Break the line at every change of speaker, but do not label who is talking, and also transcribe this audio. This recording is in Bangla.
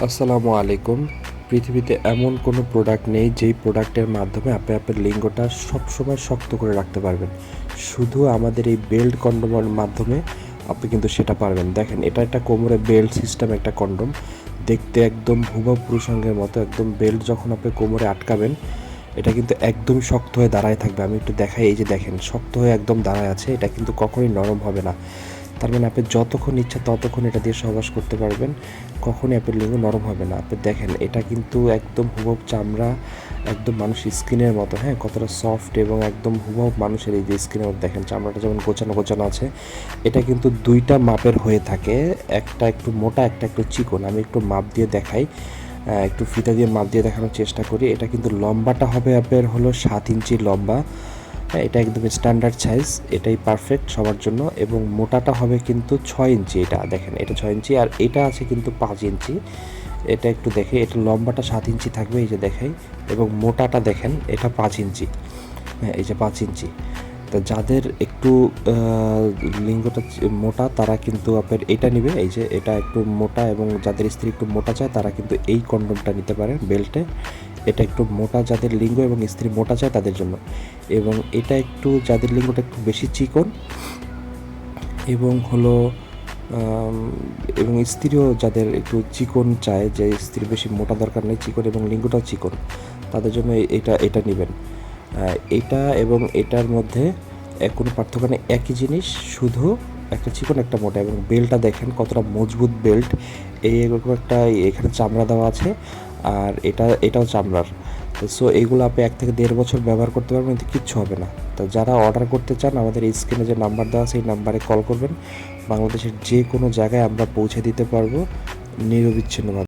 আসসালামু আলাইকুম। পৃথিবীতে এমন কোনো প্রোডাক্ট নেই যেই প্রোডাক্টের মাধ্যমে আপনি আপনার লিঙ্গটা সবসময় শক্ত করে রাখতে পারবেন। শুধু আমাদের এই বেল্ট কন্ডোমের মাধ্যমে আপনি কিন্তু সেটা পারবেন। দেখেন, এটা একটা কোমরে বেল্ট সিস্টেম একটা কন্ডোম। দেখতে একদম হুবহু পুরুষাঙ্গের মতো। একদম বেল্ট যখন আপনি কোমরে আটকাবেন, এটা কিন্তু একদম শক্ত হয়ে দাঁড়ায় থাকবে। আমি একটু দেখাই, এই যে দেখেন, শক্ত হয়ে একদম দাঁড়ায় আছে। এটা কিন্তু কখনোই নরম হবে না। তার মানে আপনি যতক্ষণ ইচ্ছা ততক্ষণ এটা দিয়ে সহবাস করতে পারবেন। কখনোই আপনার লিঙ্গ নরম হবে না। আপনি দেখেন, এটা কিন্তু একদম হুবহু চামড়া, একদম মানুষের স্কিনের মতো। হ্যাঁ, কতটা সফট এবং একদম হুবহু মানুষের এই যে স্কিনের মতো দেখেন, চামড়াটা যেমন গোছানো গোছানো আছে। এটা কিন্তু দুইটা মাপের হয়ে থাকে, একটা একটু মোটা, একটা একটু চিকন। আমি একটু মাপ দিয়ে দেখাই, একটু ফিতা দিয়ে মাপ দিয়ে দেখানোর চেষ্টা করি। এটা কিন্তু লম্বাটা হবে আপনার হলো 7 ইঞ্চি লম্বা। হ্যাঁ, এটা একদম স্ট্যান্ডার্ড সাইজ, এটাই পারফেক্ট সবার জন্য। এবং মোটাটা হবে কিন্তু 6 ইঞ্চি। এটা দেখেন, এটা 6 ইঞ্চি, আর এটা আছে কিন্তু 5 ইঞ্চি। এটা একটু দেখে, এটা লম্বাটা 7 ইঞ্চি থাকবে, এই যে দেখাই। এবং মোটাটা দেখেন, এটা 5 ইঞ্চি। হ্যাঁ, এই যে 5 ইঞ্চি। তো যাদের একটু লিঙ্গটা মোটা, তারা কিন্তু আপনার এটা নেবে। এই যে এটা একটু মোটা, এবং যাদের স্ত্রী একটু মোটা চায় তারা কিন্তু এই কন্ডোমটা নিতে পারেন বেল্টে। এটা একটু মোটা, যাদের লিঙ্গ এবং স্ত্রী মোটা চায় তাদের জন্য। এবং এটা একটু যাদের লিঙ্গটা একটু বেশি চিকন এবং হলো আম, এবং স্ত্রীও যাদের একটু চিকন চায়, যে স্ত্রী বেশি মোটা দরকার নেই, চিকন এবং লিঙ্গটাও চিকন, তাদের জন্য এটা এটা নেবেন। এটা এবং এটার মধ্যে কোনো পার্থক্য নেই, একই জিনিস, শুধু একটা চিকন একটা মোটা। এবং বেল্টটা দেখেন কতটা মজবুত বেল্ট। এরকম একটা এখানে চামড়া দেওয়া আছে, আর এটাও চামড়ার। তো সো এইগুলো আপনি 1 থেকে 1.5 বছর ব্যবহার করতে পারবেন, কিন্তু কিচ্ছু হবে না। তো যারা অর্ডার করতে চান, আমাদের এই স্ক্রিনে যে নাম্বার দেওয়া আছে এই নাম্বারে কল করবেন। বাংলাদেশের যে কোনো জায়গায় আমরা পৌঁছে দিতে পারবো নিরবিচ্ছিন্নভাবে।